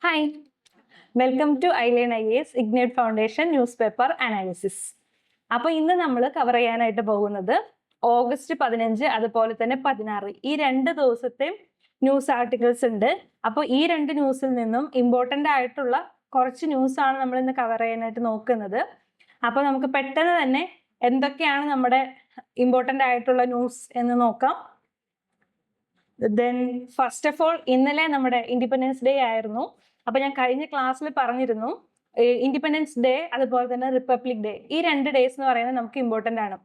Hi, welcome to iLearn IAS ignite foundation newspaper analysis. അപ്പോൾ ഇന്ന് നമ്മൾ cover ചെയ്യാനായിട്ട് പോകുന്നത് ഓഗസ്റ്റ് 15 അതുപോലെ തന്നെ 16 ഈ 2 ദിവസത്തെ ന്യൂസ് ആർട്ടിക്കിൾസ് ഉണ്ട്. അപ്പോൾ ഈ 2 ന്യൂസിൽ നിന്നും ഇമ്പോർട്ടൻ്റ് ആയിട്ടുള്ള കുറച്ച് ന്യൂസാണ് നമ്മൾ ഇന്ന് കവർ ചെയ്യാനായിട്ട് നോക്കുന്നത്. അപ്പോൾ നമുക്ക് പെട്ടെന്ന് തന്നെ എന്തൊക്കെയാണ് നമ്മുടെ ഇമ്പോർട്ടൻ്റ് ആയിട്ടുള്ള ന്യൂസ് എന്ന് നോക്കാം. ദെൻ ഫസ്റ്റ് ഓഫ് ഓൾ ഇന്നലെ നമ്മുടെ ഇൻഡിപെൻഡൻസ് ഡേ ആയിരുന്നു. അപ്പൊ ഞാൻ കഴിഞ്ഞ ക്ലാസ്സിൽ പറഞ്ഞിരുന്നു ഇൻഡിപെൻഡൻസ് ഡേ അതുപോലെ തന്നെ റിപ്പബ്ലിക് ഡേ ഈ 2 ഡേയ്സ് എന്ന് പറയുന്നത് നമുക്ക് ഇമ്പോർട്ടൻ്റ് ആണ്.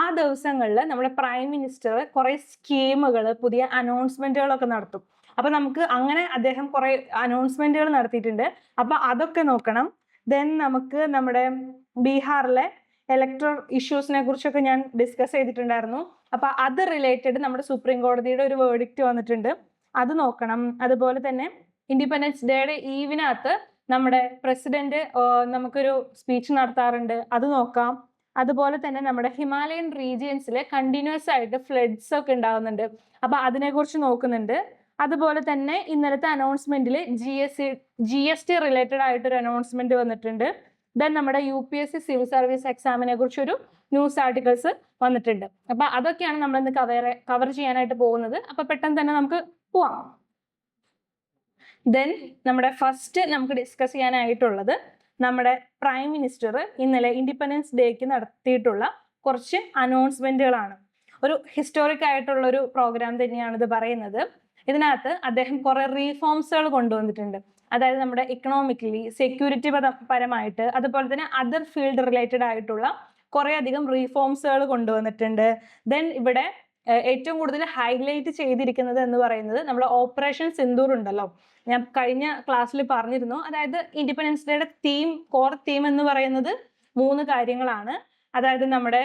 ആ ദിവസങ്ങളിൽ നമ്മുടെ പ്രൈം മിനിസ്റ്റർ കുറെ സ്കീമുകൾ പുതിയ അനൗൺസ്മെന്റുകളൊക്കെ നടത്തും. അപ്പൊ നമുക്ക് അങ്ങനെ അദ്ദേഹം കുറെ അനൗൺസ്മെന്റുകൾ നടത്തിയിട്ടുണ്ട്. അപ്പൊ അതൊക്കെ നോക്കണം. ദെൻ നമുക്ക് നമ്മുടെ ബീഹാറിലെ ഇലക്ട്രൽ ഇഷ്യൂസിനെ കുറിച്ചൊക്കെ ഞാൻ ഡിസ്കസ് ചെയ്തിട്ടുണ്ടായിരുന്നു. അപ്പൊ അത് റിലേറ്റഡ് നമ്മുടെ സുപ്രീം കോടതിയുടെ ഒരു വേർഡിക്റ്റ് വന്നിട്ടുണ്ട്, അത് നോക്കണം. അതുപോലെ തന്നെ ഇൻഡിപെൻഡൻസ് ഡേയുടെ ഈവിനകത്ത് നമ്മുടെ പ്രസിഡന്റ് നമുക്കൊരു സ്പീച്ച് നടത്താറുണ്ട്, അത് നോക്കാം. അതുപോലെ തന്നെ നമ്മുടെ ഹിമാലയൻ റീജിയൻസിൽ കണ്ടിന്യൂസ് ആയിട്ട് ഫ്ലഡ്സ് ഒക്കെ ഉണ്ടാകുന്നുണ്ട്, അപ്പൊ അതിനെക്കുറിച്ച് നോക്കുന്നുണ്ട്. അതുപോലെ തന്നെ ഇന്നലത്തെ അനൗൺസ്മെന്റിൽ GST റിലേറ്റഡ് ആയിട്ടൊരു അനൗൺസ്മെന്റ് വന്നിട്ടുണ്ട്. ദെൻ നമ്മുടെ UPSC സിവിൽ സർവീസ് എക്സാമിനെ കുറിച്ചൊരു ന്യൂസ് ആർട്ടിക്കിൾസ് വന്നിട്ടുണ്ട്. അപ്പൊ അതൊക്കെയാണ് നമ്മൾ ഇന്ന് കവർ ചെയ്യാനായിട്ട് പോകുന്നത്. അപ്പൊ പെട്ടെന്ന് തന്നെ നമുക്ക് പോവാം. ദെൻ നമ്മുടെ ഫസ്റ്റ് നമുക്ക് ഡിസ്കസ് ചെയ്യാനായിട്ടുള്ളത് നമ്മുടെ പ്രൈം മിനിസ്റ്റർ ഇന്നലെ ഇൻഡിപെൻഡൻസ് ഡേക്ക് നടത്തിയിട്ടുള്ള കുറച്ച് അനൗൺസ്മെന്റുകളാണ്. ഒരു ഹിസ്റ്റോറിക് ആയിട്ടുള്ള ഒരു പ്രോഗ്രാം തന്നെയാണ് ഇത് പറയുന്നത്. ഇതിനകത്ത് അദ്ദേഹം കുറെ റീഫോംസുകൾ കൊണ്ടുവന്നിട്ടുണ്ട്. അതായത് നമ്മുടെ ഇക്കണോമിക്കലി സെക്യൂരിറ്റി പരമായിട്ട് അതുപോലെ തന്നെ അതർ ഫീൽഡ് റിലേറ്റഡ് ആയിട്ടുള്ള കുറെ അധികം റീഫോംസുകൾ കൊണ്ടുവന്നിട്ടുണ്ട്. ദെൻ ഇവിടെ ഏറ്റവും കൂടുതൽ ഹൈലൈറ്റ് ചെയ്തിരിക്കുന്നത് എന്ന് പറയുന്നത് നമ്മുടെ ഓപ്പറേഷൻ സിന്ദൂർ ഉണ്ടല്ലോ, ഞാൻ കഴിഞ്ഞ ക്ലാസ്സിൽ പറഞ്ഞിരുന്നു. അതായത് ഇൻഡിപെൻഡൻസ് ഡേയുടെ കോർ തീം എന്ന് പറയുന്നത് 3 കാര്യങ്ങളാണ്. അതായത് നമ്മുടെ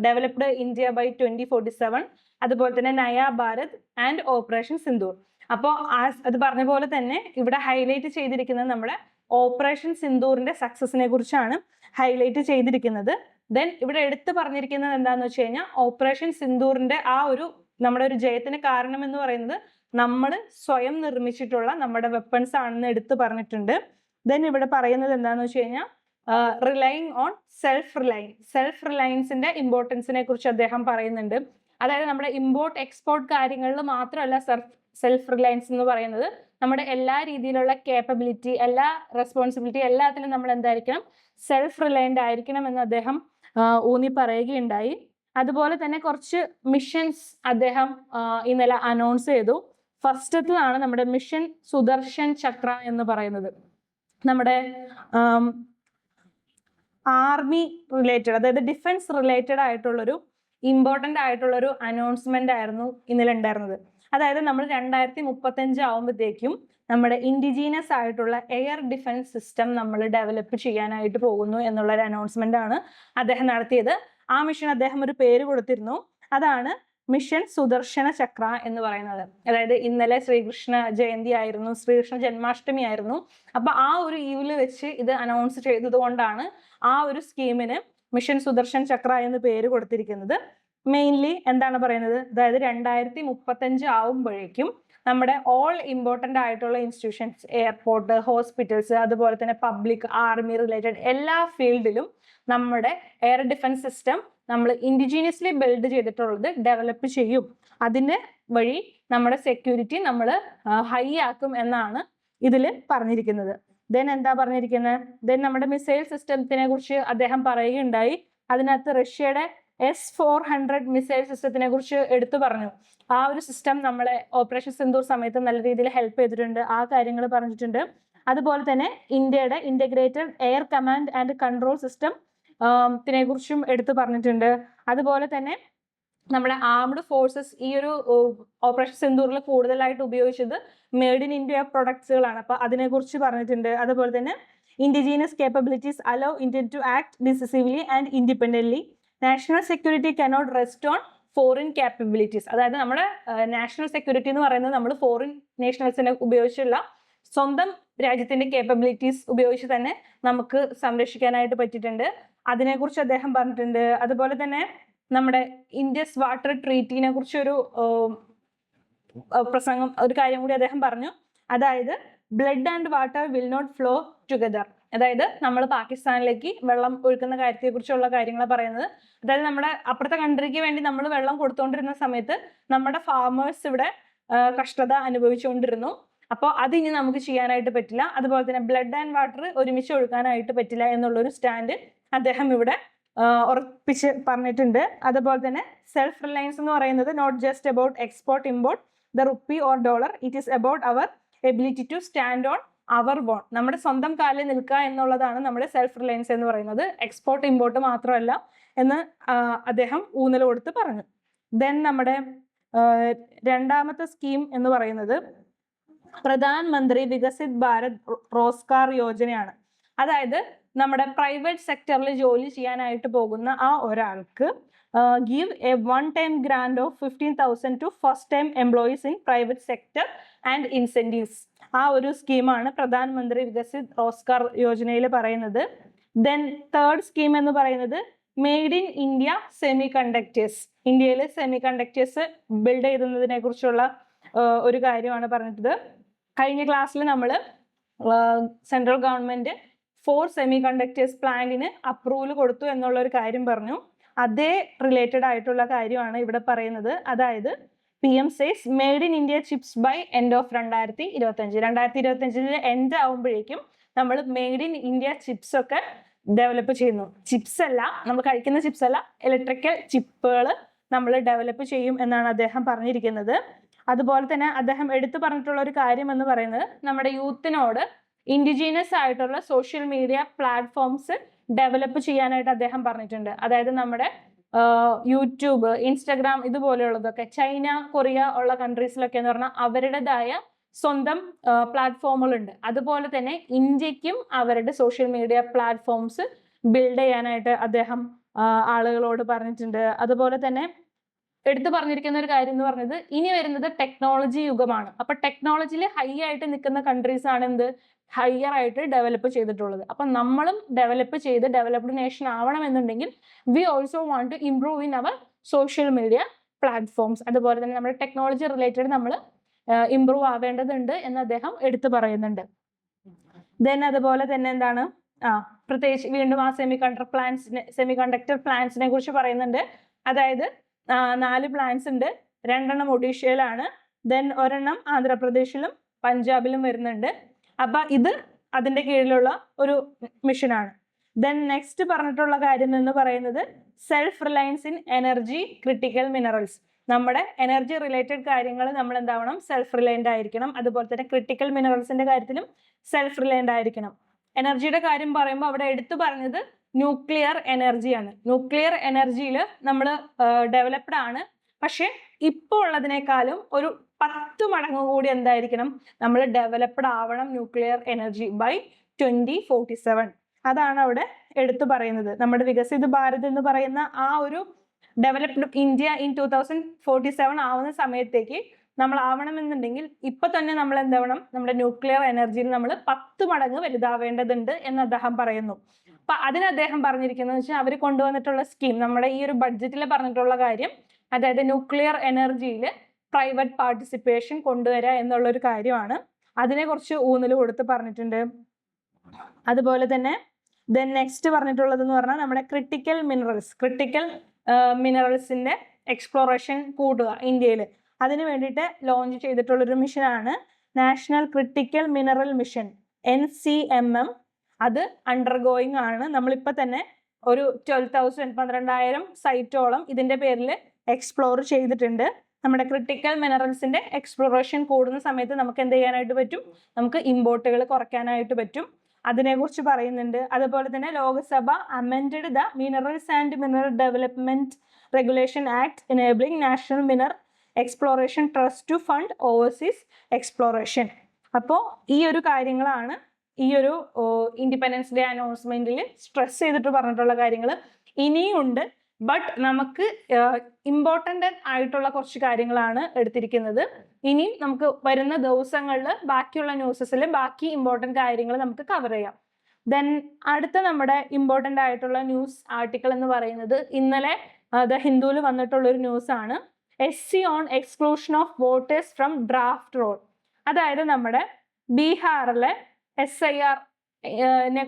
ഡെവലപ്ഡ് ഇന്ത്യ ബൈ 2047, അതുപോലെ തന്നെ നയാ ഭാരത് ആൻഡ് ഓപ്പറേഷൻ സിന്ദൂർ. അപ്പോൾ അത് പറഞ്ഞ പോലെ തന്നെ ഇവിടെ ഹൈലൈറ്റ് ചെയ്തിരിക്കുന്നത് നമ്മുടെ ഓപ്പറേഷൻ സിന്ദൂറിന്റെ സക്സസിനെ കുറിച്ചാണ് ഹൈലൈറ്റ് ചെയ്തിരിക്കുന്നത്. ദെൻ ഇവിടെ എടുത്തു പറഞ്ഞിരിക്കുന്നത് എന്താണെന്ന് വെച്ച് കഴിഞ്ഞാൽ ഓപ്പറേഷൻ സിന്ദൂറിന്റെ ആ ഒരു നമ്മുടെ ഒരു ജയത്തിന് കാരണം എന്ന് പറയുന്നത് നമ്മൾ സ്വയം നിർമ്മിച്ചിട്ടുള്ള നമ്മുടെ വെപ്പൺസ് ആണെന്ന് എടുത്തു പറഞ്ഞിട്ടുണ്ട്. ദെൻ ഇവിടെ പറയുന്നത് എന്താണെന്ന് വെച്ച് കഴിഞ്ഞാൽ റിലൈങ് ഓൺ സെൽഫ് റിലയൻസിന്റെ ഇമ്പോർട്ടൻസിനെ കുറിച്ച് അദ്ദേഹം പറയുന്നുണ്ട്. അതായത് നമ്മുടെ ഇമ്പോർട്ട് എക്സ്പോർട്ട് കാര്യങ്ങളിൽ മാത്രമല്ല സെൽഫ് റിലയൻസ് എന്ന് പറയുന്നത്, നമ്മുടെ എല്ലാ രീതിയിലുള്ള കേപ്പബിലിറ്റി, എല്ലാ റെസ്പോൺസിബിലിറ്റി എല്ലാത്തിലും നമ്മൾ എന്തായിരിക്കണം, സെൽഫ് റിലയൻ്റ് ആയിരിക്കണം എന്ന് അദ്ദേഹം ഊന്നി പറയുകയുണ്ടായി. അതുപോലെ തന്നെ കുറച്ച് മിഷൻസ് അദ്ദേഹം ഇന്നലെ അനൗൺസ് ചെയ്തു. ഫസ്റ്റത്തേതാണ് നമ്മുടെ മിഷൻ സുദർശൻ ചക്ര എന്ന് പറയുന്നത്. നമ്മുടെ ആർമി റിലേറ്റഡ്, അതായത് ഡിഫൻസ് റിലേറ്റഡ് ആയിട്ടുള്ളൊരു ഇമ്പോർട്ടൻ്റ് ആയിട്ടുള്ളൊരു അനൗൺസ്മെന്റ് ആയിരുന്നു ഇന്നലെ ഉണ്ടായിരുന്നത്. അതായത് നമ്മൾ 2035 ആവുമ്പോഴത്തേക്കും നമ്മുടെ ഇൻഡിജീനസ് ആയിട്ടുള്ള എയർ ഡിഫൻസ് സിസ്റ്റം നമ്മൾ ഡെവലപ്പ് ചെയ്യാനായിട്ട് പോകുന്നു എന്നുള്ളൊരു അനൗൺസ്മെന്റ് ആണ് അദ്ദേഹം നടത്തിയത്. ആ മിഷൻ അദ്ദേഹം ഒരു പേര് കൊടുത്തിരുന്നു, അതാണ് മിഷൻ സുദർശന ചക്ര എന്ന് പറയുന്നത്. അതായത് ഇന്നലെ ശ്രീകൃഷ്ണ ജയന്തി ആയിരുന്നു, ശ്രീകൃഷ്ണ ജന്മാഷ്ടമി ആയിരുന്നു. അപ്പൊ ആ ഒരു ഈവില് വെച്ച് ഇത് അനൗൺസ് ചെയ്തത് കൊണ്ടാണ് ആ ഒരു സ്കീമിന് മിഷൻ സുദർശൻ ചക്ര എന്ന് പേര് കൊടുത്തിരിക്കുന്നത്. മെയിൻലി എന്താണ് പറയുന്നത്, അതായത് 2035 ആവുമ്പോഴേക്കും നമ്മുടെ ഓൾ ഇമ്പോർട്ടൻ്റ് ആയിട്ടുള്ള ഇൻസ്റ്റിറ്റ്യൂഷൻസ്, എയർപോർട്ട്, ഹോസ്പിറ്റൽസ്, അതുപോലെ തന്നെ പബ്ലിക്, ആർമി റിലേറ്റഡ് എല്ലാ ഫീൽഡിലും നമ്മുടെ എയർ ഡിഫൻസ് സിസ്റ്റം നമ്മൾ ഇൻഡിജീനിയസ്ലി ബിൽഡ് ചെയ്തിട്ടുള്ളത് ഡെവലപ്പ് ചെയ്യും. അതിന് വഴി നമ്മുടെ സെക്യൂരിറ്റി നമ്മൾ ഹൈ ആക്കും എന്നാണ് ഇതിൽ പറഞ്ഞിരിക്കുന്നത്. ദെൻ എന്താ പറഞ്ഞിരിക്കുന്നത്, ദെൻ നമ്മുടെ മിസൈൽ സിസ്റ്റത്തിനെ കുറിച്ച് അദ്ദേഹം പറയുകയുണ്ടായി. അതിനകത്ത് റഷ്യയുടെ S-400 മിസൈൽ സിസ്റ്റത്തിനെ കുറിച്ച് എടുത്തു പറഞ്ഞു. ആ ഒരു സിസ്റ്റം നമ്മളെ ഓപ്പറേഷൻ സിന്ദൂർ സമയത്ത് നല്ല രീതിയിൽ ഹെൽപ്പ് ചെയ്തിട്ടുണ്ട്, ആ കാര്യങ്ങൾ പറഞ്ഞിട്ടുണ്ട്. അതുപോലെ തന്നെ ഇന്ത്യയുടെ integrated air command and control system ത്തിനെ കുറിച്ചും എടുത്തു പറഞ്ഞിട്ടുണ്ട്. അതുപോലെ തന്നെ നമ്മുടെ ആംഡ് ഫോഴ്സസ് ഈ ഒരു ഓപ്പറേഷൻ സിന്ദൂറിൽ കൂടുതലായിട്ട് ഉപയോഗിച്ചത് മെയ്ഡ് ഇൻ ഇന്ത്യ പ്രൊഡക്ട്സുകളാണ്, അപ്പൊ അതിനെ കുറിച്ച് പറഞ്ഞിട്ടുണ്ട്. അതുപോലെ തന്നെ indigenous capabilities allow India to act decisively and independently. National security cannot rest on foreign capabilities. അതായത് നമ്മുടെ നാഷണൽ സെക്യൂരിറ്റി എന്ന് പറയുന്നത് നമ്മൾ ഫോറിൻ നേഷണൽസിനെ ഉപയോഗിച്ചുള്ള സ്വന്തം രാജ്യത്തിന്റെ കേപ്പബിലിറ്റീസ് ഉപയോഗിച്ച് തന്നെ നമുക്ക് സംരക്ഷിക്കാനായിട്ട് പറ്റിയിട്ടുണ്ട്, അതിനെക്കുറിച്ച് അദ്ദേഹം പറഞ്ഞിട്ടുണ്ട്. അതുപോലെ തന്നെ നമ്മുടെ ഇൻഡസ് വാട്ടർ ട്രീറ്റിനെ കുറിച്ചൊരു പ്രസംഗം, ഒരു കാര്യം കൂടി അദ്ദേഹം പറഞ്ഞു. അതായത് blood and water will not flow together. അതായത് നമ്മൾ പാകിസ്ഥാനിലേക്ക് വെള്ളം ഒഴുക്കുന്ന കാര്യത്തെ കുറിച്ചുള്ള കാര്യങ്ങളാണ് പറയുന്നത്. അതായത് നമ്മുടെ അപ്പുറത്തെ കൺട്രിക്ക് വേണ്ടി നമ്മൾ വെള്ളം കൊടുത്തുകൊണ്ടിരുന്ന സമയത്ത് നമ്മുടെ ഫാമേഴ്സ് ഇവിടെ കഷ്ടത അനുഭവിച്ചുകൊണ്ടിരുന്നു. അപ്പോൾ അതിനി നമുക്ക് ചെയ്യാനായിട്ട് പറ്റില്ല. അതുപോലെ തന്നെ ബ്ലഡ് ആൻഡ് വാട്ടർ ഒരുമിച്ച് ഒഴുകാനായിട്ട് പറ്റില്ല എന്നുള്ളൊരു സ്റ്റാൻഡ് അദ്ദേഹം ഇവിടെ ഉറപ്പിച്ച് പറഞ്ഞിട്ടുണ്ട്. അതുപോലെ തന്നെ സെൽഫ് റിലയൻസ് എന്ന് പറയുന്നത് not just about export import the rupee or dollar, it is about our ability to stand on our own. നമ്മുടെ സ്വന്തം കാലിൽ നിൽക്കുക എന്നുള്ളതാണ് നമ്മുടെ സെൽഫ് റിലയൻസ് എന്ന് പറയുന്നത്. എക്സ്പോർട്ട് ഇമ്പോർട്ട് മാത്രമല്ല എന്ന് അദ്ദേഹം ഊന്നൽ കൊടുത്ത് പറഞ്ഞു. ദെൻ നമ്മുടെ രണ്ടാമത്തെ സ്കീം എന്ന് പറയുന്നത് പ്രധാൻ മന്ത്രി വികസിത് ഭാരത് റോസ്ഗാർ യോജനയാണ്. അതായത് നമ്മുടെ പ്രൈവറ്റ് സെക്ടറിൽ ജോലി ചെയ്യാനായിട്ട് പോകുന്ന ആ ഒരാൾക്ക് give a one-time grant of 15,000 to first-time employees in private sector and incentives. ആ ഒരു സ്കീമാണ് പ്രധാൻ മന്ത്രി വികസിത് റോസ്ഗാർ യോജനയിൽ പറയുന്നത്. ദെൻ തേർഡ് സ്കീം എന്ന് പറയുന്നത് made in India semi conductors. ഇന്ത്യയിൽ സെമി കണ്ടക്ടേഴ്സ് ബിൽഡ് ചെയ്യുന്നതിനെ കുറിച്ചുള്ള ഒരു കാര്യമാണ് പറഞ്ഞിട്ടത്. കഴിഞ്ഞ ക്ലാസ്സിൽ നമ്മൾ സെൻട്രൽ ഗവൺമെന്റ് 4 സെമി കണ്ടക്ടേഴ്സ് പ്ലാന്റിന് അപ്രൂവൽ കൊടുത്തു എന്നുള്ള ഒരു കാര്യം പറഞ്ഞു. അതേ റിലേറ്റഡ് ആയിട്ടുള്ള കാര്യമാണ് ഇവിടെ പറയുന്നത്. അതായത് PM says made in India chips by end of 2025 end ആവുമ്പോഴേക്കും നമ്മൾ മെയ്ഡ് ഇൻ ഇന്ത്യ ചിപ്സ് ഒക്കെ ഡെവലപ്പ് ചെയ്യുന്നു. ചിപ്സ് അല്ല, നമ്മൾ കഴിക്കുന്ന ചിപ്സ് അല്ല, ഇലക്ട്രിക്കൽ ചിപ്പുകൾ നമ്മൾ ഡെവലപ്പ് ചെയ്യും എന്നാണ് അദ്ദേഹം പറഞ്ഞിരിക്കുന്നത്. അതുപോലെ തന്നെ അദ്ദേഹം എടുത്തു പറഞ്ഞിട്ടുള്ള ഒരു കാര്യം എന്ന് പറയുന്നത് നമ്മുടെ യൂത്തിനോട് ഇൻഡിജീനസ് ആയിട്ടുള്ള സോഷ്യൽ മീഡിയ പ്ലാറ്റ്ഫോംസ് ഡെവലപ്പ് ചെയ്യാനായിട്ട് അദ്ദേഹം പറഞ്ഞിട്ടുണ്ട്. അതായത് നമ്മുടെ യൂട്യൂബ്, ഇൻസ്റ്റഗ്രാം ഇതുപോലെയുള്ളതൊക്കെ ചൈന, കൊറിയ ഉള്ള കൺട്രീസിലൊക്കെ എന്ന് പറഞ്ഞാൽ അവരുടേതായ സ്വന്തം പ്ലാറ്റ്ഫോമുകളുണ്ട്. അതുപോലെ തന്നെ ഇന്ത്യക്കും അവരുടെ സോഷ്യൽ മീഡിയ പ്ലാറ്റ്ഫോംസ് ബിൽഡ് ചെയ്യാനായിട്ട് അദ്ദേഹം ആളുകളോട് പറഞ്ഞിട്ടുണ്ട്. അതുപോലെ തന്നെ എടുത്തു പറഞ്ഞിരിക്കുന്ന ഒരു കാര്യം എന്ന് പറഞ്ഞത് ഇനി വരുന്നത് ടെക്നോളജി യുഗമാണ്. അപ്പൊ ടെക്നോളജിയിൽ ഹൈ ആയിട്ട് നിൽക്കുന്ന കൺട്രീസ് ആണ് എന്ത് ഹയർ ആയിട്ട് ഡെവലപ്പ് ചെയ്തിട്ടുള്ളത്. അപ്പൊ നമ്മളും ഡെവലപ്പ് ചെയ്ത് ഡെവലപ്ഡ് നേഷൻ ആവണമെന്നുണ്ടെങ്കിൽ we also want to improve in our social media platforms. അതുപോലെ തന്നെ നമ്മുടെ ടെക്നോളജി റിലേറ്റഡ് നമ്മൾ ഇംപ്രൂവ് ആവേണ്ടതുണ്ട് എന്ന് അദ്ദേഹം എടുത്തു പറയുന്നുണ്ട്. ദെൻ അതുപോലെ തന്നെ എന്താണ് പ്രത്യേകിച്ച് വീണ്ടും ആ സെമി കണ്ടക്ടർ പ്ലാന്റ്സിനെ കുറിച്ച് പറയുന്നുണ്ട്. അതായത് 4 പ്ലാന്റ്സ് ഉണ്ട്. 2 ഒഡീഷയിലാണ്, ദെൻ 1 ആന്ധ്രാപ്രദേശിലും പഞ്ചാബിലും വരുന്നുണ്ട്. അപ്പൊ ഇത് അതിന്റെ കീഴിലുള്ള ഒരു മിഷനാണ്. ദെൻ നെക്സ്റ്റ് പറഞ്ഞിട്ടുള്ള കാര്യം എന്ന് പറയുന്നത് self Reliance in energy critical minerals. നമ്മുടെ എനർജി റിലേറ്റഡ് കാര്യങ്ങൾ നമ്മൾ എന്താവണം, സെൽഫ് റിലയന്റ് ആയിരിക്കണം. അതുപോലെ തന്നെ ക്രിട്ടിക്കൽ മിനറൽസിന്റെ കാര്യത്തിലും സെൽഫ് റിലയന്റ് ആയിരിക്കണം. എനർജിയുടെ കാര്യം പറയുമ്പോൾ അവിടെ എടുത്തു പറഞ്ഞത് ന്യൂക്ലിയർ എനർജിയാണ്. ന്യൂക്ലിയർ എനർജിയിൽ നമ്മൾ ഡെവലപ്ഡ് ആണ്. പക്ഷെ ഇപ്പോൾ ഉള്ളതിനേക്കാളും ഒരു 10 മടങ്ങ് കൂടി എന്തായിരിക്കണം, നമ്മൾ ഡെവലപ്ഡ് ആവണം ന്യൂക്ലിയർ എനർജി ബൈ 2047. അതാണ് അവിടെ എടുത്തു പറയുന്നത്. നമ്മുടെ വികസിത ഭാരത് എന്ന് പറയുന്ന ആ ഒരു ഡെവലപ്ഡ് ഇന്ത്യ ഇൻ 2047 ആവുന്ന സമയത്തേക്ക് നമ്മൾ ആവണമെന്നുണ്ടെങ്കിൽ ഇപ്പൊ തന്നെ നമ്മൾ എന്താവണം, നമ്മുടെ ന്യൂക്ലിയർ എനർജിയിൽ നമ്മൾ 10 മടങ്ങ് വലുതാവേണ്ടതുണ്ട് എന്ന് അദ്ദേഹം പറയുന്നു. അപ്പൊ അതിന് അദ്ദേഹം പറഞ്ഞിരിക്കുന്നത് വെച്ചാൽ അവർ കൊണ്ടുവന്നിട്ടുള്ള സ്കീം നമ്മുടെ ഈ ഒരു ബഡ്ജറ്റിൽ പറഞ്ഞിട്ടുള്ള കാര്യം, അതായത് ന്യൂക്ലിയർ എനർജിയിൽ പ്രൈവറ്റ് പാർട്ടിസിപ്പേഷൻ കൊണ്ടുവരിക എന്നുള്ളൊരു കാര്യമാണ്. അതിനെ കുറിച്ച് ഊന്നൽ കൊടുത്ത് പറഞ്ഞിട്ടുണ്ട്. അതുപോലെ തന്നെ ദെൻ നെക്സ്റ്റ് പറഞ്ഞിട്ടുള്ളത് എന്ന് പറഞ്ഞാൽ നമ്മുടെ ക്രിട്ടിക്കൽ മിനറൽസിന്റെ എക്സ്പ്ലോറേഷൻ കൂടുക ഇന്ത്യയിൽ. അതിന് വേണ്ടിയിട്ട് ലോഞ്ച് ചെയ്തിട്ടുള്ളൊരു മിഷനാണ് national critical mineral mission NCMM. അത് അണ്ടർഗോയിങ് ആണ്. നമ്മളിപ്പോൾ തന്നെ ഒരു 12,000 സൈറ്റോളം ഇതിന്റെ പേരിൽ എക്സ്പ്ലോർ ചെയ്തിട്ടുണ്ട്. നമ്മുടെ ക്രിട്ടിക്കൽ മിനറൽസിന്റെ എക്സ്പ്ലോറേഷൻ കൂടുന്ന സമയത്ത് നമുക്ക് എന്ത് ചെയ്യാനായിട്ട് പറ്റും, നമുക്ക് ഇമ്പോർട്ടുകൾ കുറയ്ക്കാനായിട്ട് പറ്റും. അതിനെക്കുറിച്ച് പറയുന്നുണ്ട്. അതുപോലെ തന്നെ Lok Sabha amended the minerals and mineral development regulation act enabling national mineral exploration trust to fund overseas exploration. അപ്പോൾ ഈ ഒരു കാര്യങ്ങളാണ് ഈ ഒരു ഇൻഡിപെൻഡൻസ് ഡേ അനൗൺസ്മെന്റിൽ സ്ട്രെസ് ചെയ്തിട്ട് പറഞ്ഞിട്ടുള്ള കാര്യങ്ങൾ. ഇനിയും ഉണ്ട്, ബട്ട് നമുക്ക് ഇമ്പോർട്ടൻ്റ് ആയിട്ടുള്ള കുറച്ച് കാര്യങ്ങളാണ് എടുത്തിരിക്കുന്നത്. ഇനി നമുക്ക് വരുന്ന ദിവസങ്ങളിൽ ബാക്കിയുള്ള ന്യൂസസിൽ ബാക്കി ഇമ്പോർട്ടൻ്റ് കാര്യങ്ങൾ നമുക്ക് കവർ ചെയ്യാം. ദെൻ അടുത്ത നമ്മുടെ ഇമ്പോർട്ടൻ്റ് ആയിട്ടുള്ള ന്യൂസ് ആർട്ടിക്കിൾ എന്ന് പറയുന്നത് ഇന്നലെ ദ ഹിന്ദുവിൽ വന്നിട്ടുള്ളൊരു ന്യൂസാണ്. SC on exclusion of voters from draft roll. അതായത് നമ്മുടെ ബീഹാറിലെ SIR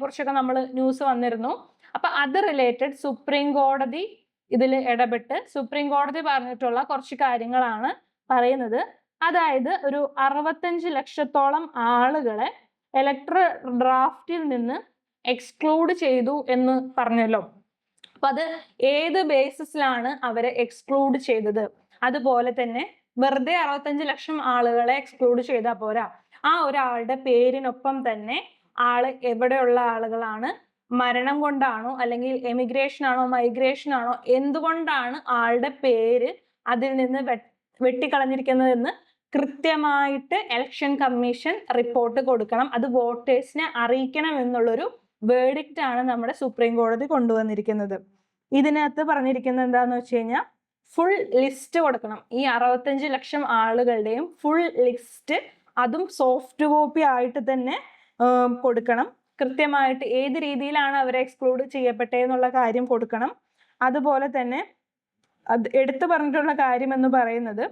കുറിച്ചൊക്കെ നമ്മൾ ന്യൂസ് വന്നിരുന്നു. അപ്പൊ അത് റിലേറ്റഡ് സുപ്രീം കോടതി ഇതിൽ ഇടപെട്ട് സുപ്രീം കോടതി പറഞ്ഞിട്ടുള്ള കുറച്ച് കാര്യങ്ങളാണ് പറയുന്നത്. അതായത് ഒരു 65 ലക്ഷത്തോളം ആളുകളെ ഇലക്ട്രൽ ഡ്രാഫ്റ്റിൽ നിന്ന് എക്സ്ക്ലൂഡ് ചെയ്തു എന്ന് പറഞ്ഞല്ലോ. അപ്പൊ അത് ഏത് ബേസിസിലാണ് അവരെ എക്സ്ക്ലൂഡ് ചെയ്തത്? അതുപോലെ തന്നെ വെറുതെ 65 ലക്ഷം ആളുകളെ എക്സ്ക്ലൂഡ് ചെയ്താൽ പോരാ, ആ ഒരാളുടെ പേരിനൊപ്പം തന്നെ ആള് എവിടെയുള്ള ആളുകളാണ്, മരണം കൊണ്ടാണോ അല്ലെങ്കിൽ എമിഗ്രേഷൻ ആണോ മൈഗ്രേഷൻ ആണോ, എന്തുകൊണ്ടാണ് ആളുടെ പേര് അതിൽ നിന്ന് വെട്ടിക്കളഞ്ഞിരിക്കുന്നതെന്ന് കൃത്യമായിട്ട് ഇലക്ഷൻ കമ്മീഷൻ റിപ്പോർട്ട് കൊടുക്കണം. അത് വോട്ടേഴ്സിനെ അറിയിക്കണം എന്നുള്ളൊരു വേർഡിക്റ്റ് ആണ് നമ്മുടെ സുപ്രീം കോടതി കൊണ്ടുവന്നിരിക്കുന്നത്. ഇതിനകത്ത് പറഞ്ഞിരിക്കുന്നത് എന്താന്ന് വെച്ച് കഴിഞ്ഞാൽ ഫുൾ ലിസ്റ്റ് കൊടുക്കണം. ഈ 65 ലക്ഷം ആളുകളുടെയും ഫുൾ ലിസ്റ്റ്, അതും സോഫ്റ്റ് കോപ്പി ആയിട്ട് തന്നെ കൊടുക്കണം. കൃത്യമായിട്ട് ഏത് രീതിയിലാണ് അവരെ എക്സ്ക്ലൂഡ് ചെയ്യപ്പെട്ടതെന്നുള്ള കാര്യം കൊടുക്കണം. അതുപോലെ തന്നെ എടുത്തു പറഞ്ഞിട്ടുള്ള കാര്യം എന്ന് പറയുന്നത്,